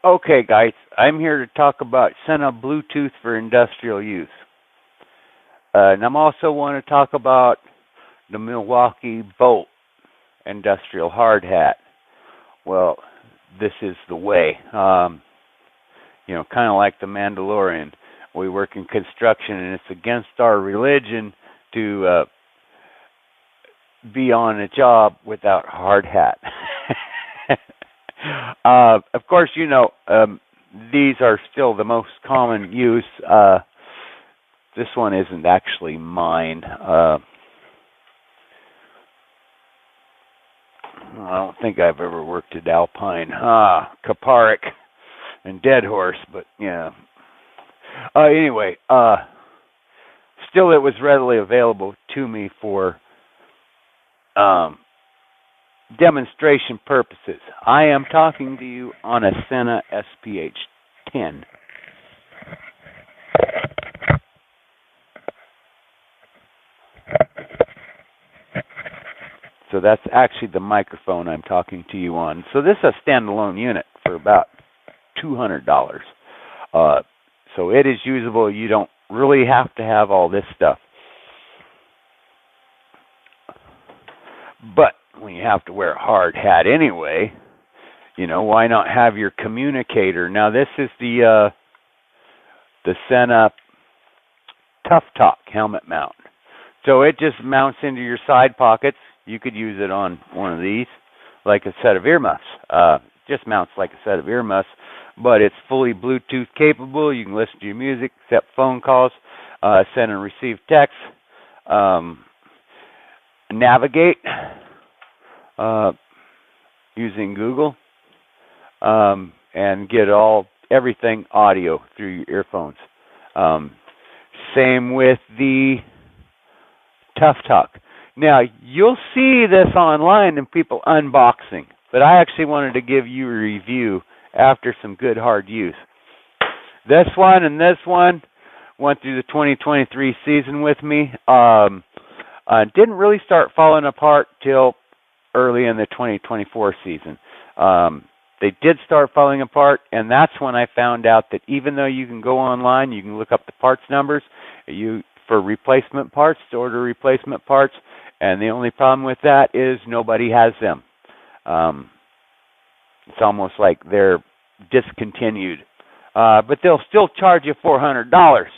Okay, guys, I'm here to talk about Sena Bluetooth for industrial use. And I'm also want to talk about the Milwaukee Bolt industrial hard hat. Well, this is the way. Kind of like the Mandalorian. We work in construction, and it's against our religion to be on a job without a hard hat. Of course, these are still the most common use. This one isn't actually mine. I don't think I've ever worked at Alpine. Kaparic and Dead Horse, but yeah. Anyway, still it was readily available to me for demonstration purposes. I am talking to you on a Sena SPH 10. So that's actually the microphone I'm talking to you on. So this is a standalone unit for about $200. So it is usable. You don't really have to have all this stuff. But when you have to wear a hard hat anyway, why not have your communicator? Now this is the Sena Tough Talk helmet mount. So it just mounts into your side pockets. You could use it on one of these, like a set of earmuffs. Just mounts like a set of earmuffs, but it's fully Bluetooth capable. You can listen to your music, accept phone calls, send and receive texts, navigate using Google, and get everything audio through your earphones. Same with the Tough Talk. Now, you'll see this online and people unboxing, but I actually wanted to give you a review after some good hard use. This one and this one went through the 2023 season with me. Didn't really start falling apart till early in the 2024 season. They did start falling apart, and that's when I found out that even though you can go online, you can look up the parts numbers for replacement parts, to order replacement parts, and the only problem with that is nobody has them. It's almost like they're discontinued. But they'll still charge you $400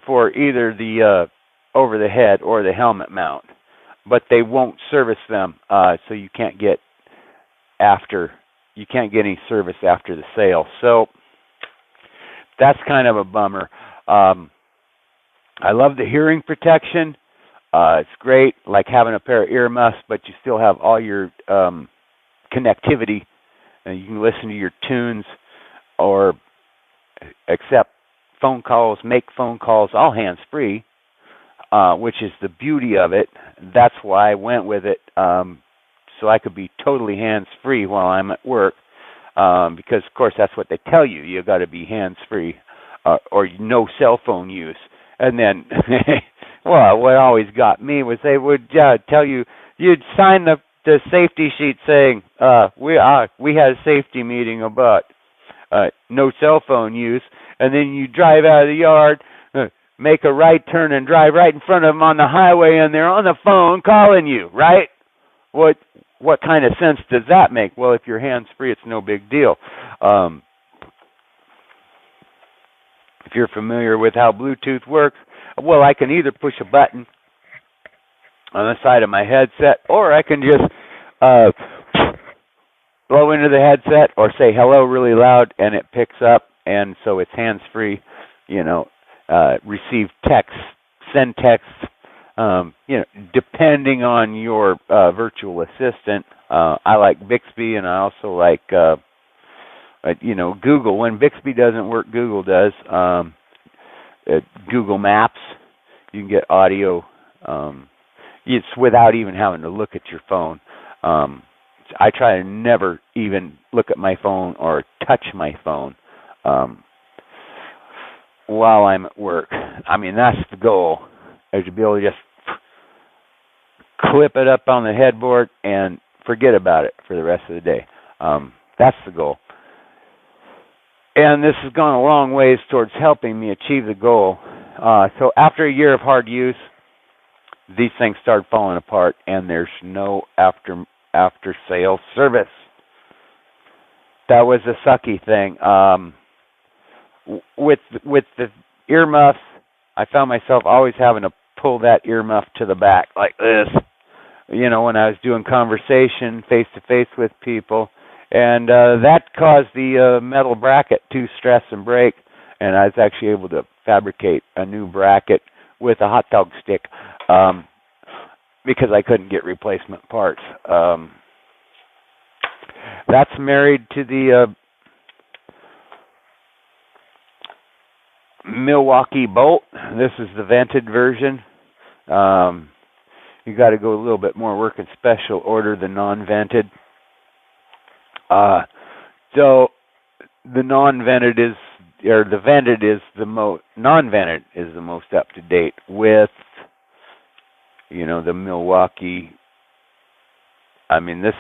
for either the over the head or the helmet mount. But they won't service them, so you can't get any service after the sale. So that's kind of a bummer. I love the hearing protection. It's great, like having a pair of earmuffs, but you still have all your connectivity, and you can listen to your tunes or accept phone calls, make phone calls, all hands-free, which is the beauty of it. That's why I went with it, so I could be totally hands-free while I'm at work, because, of course, that's what they tell you. You got to be hands-free or no cell phone use. And then, well, what always got me was they would tell you, you'd sign the safety sheet saying, we had a safety meeting about no cell phone use, and then you drive out of the yard, make a right turn, and drive right in front of them on the highway, and they're on the phone calling you, right? What kind of sense does that make? Well, if you're hands-free, it's no big deal. If you're familiar with how Bluetooth works, well, I can either push a button on the side of my headset, or I can just blow into the headset or say hello really loud, and it picks up, and so it's hands-free. Receive text, send text. Depending on your virtual assistant. I like Bixby, and I also like Google. When Bixby doesn't work, Google does. Google Maps, you can get audio. It's without even having to look at your phone. I try to never even look at my phone or touch my phone while I'm at work. I mean, that's the goal, is to be able to just clip it up on the headboard and forget about it for the rest of the day. That's the goal. And this has gone a long ways towards helping me achieve the goal. So after a year of hard use, these things start falling apart, and there's no after sale service. That was a sucky thing. With the earmuffs, I found myself always having to pull that earmuff to the back like this. You know, when I was doing conversation face to face with people, and that caused the metal bracket to stress and break. And I was actually able to fabricate a new bracket with a hot dog stick because I couldn't get replacement parts. That's married to the Milwaukee bolt. This is the vented version. You got to go a little bit more work in special order the non-vented. So the non-vented is, or the vented is the most, non-vented is the most up to date with, you know, the Milwaukee. I mean, this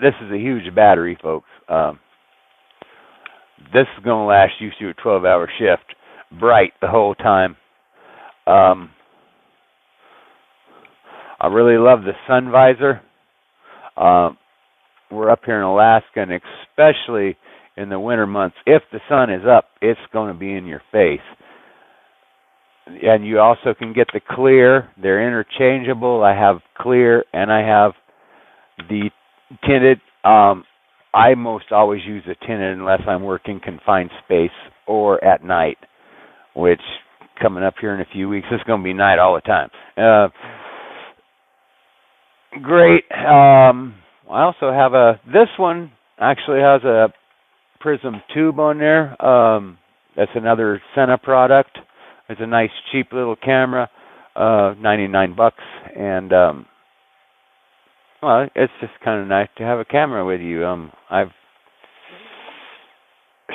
is a huge battery, folks. This is going to last you through a 12-hour shift, bright the whole time. I really love the sun visor. We're up here in Alaska, and especially in the winter months, if the sun is up, it's going to be in your face. And you also can get the clear. They're interchangeable. I have clear, and I have the tinted. I most always use the tinted unless I'm working confined space or at night, which coming up here in a few weeks, it's going to be night all the time. Great. I also have this one actually has a prism tube on there. That's another Sena product. It's a nice cheap little camera, $99, and well, it's just kind of nice to have a camera with you. I've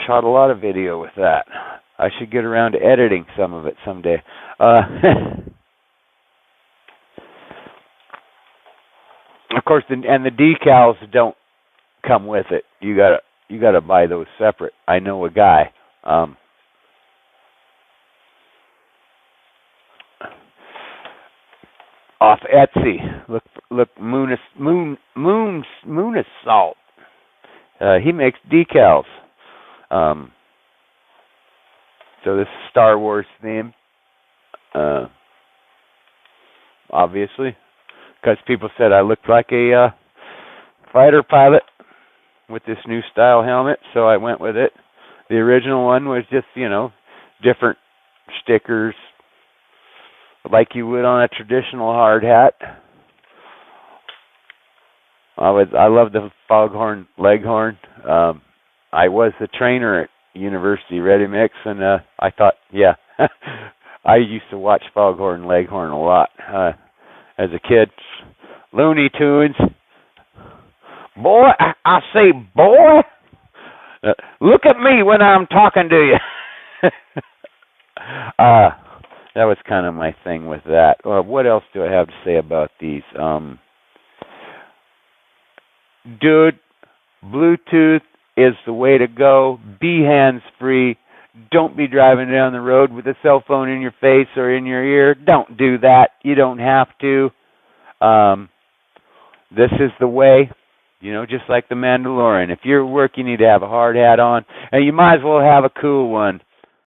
shot a lot of video with that. I should get around to editing some of it someday. Of course, the decals don't come with it. You gotta buy those separate. I know a guy. Off Etsy, look, Moon Salt. He makes decals. So this is Star Wars theme, obviously, because people said I looked like a fighter pilot with this new style helmet, so I went with it. The original one was just, you know, different stickers, like you would on a traditional hard hat. I love the foghorn leghorn. I was the trainer at University Ready Mix, and I thought, yeah, I used to watch foghorn leghorn a lot as a kid. Looney Tunes. Boy, I say, boy, look at me when I'm talking to you. That was kind of my thing with that. What else do I have to say about these? Dude, Bluetooth is the way to go. Be hands-free. Don't be driving down the road with a cell phone in your face or in your ear. Don't do that. You don't have to. This is the way. You know, just like the Mandalorian. If you're at work, you need to have a hard hat on, and you might as well have a cool one.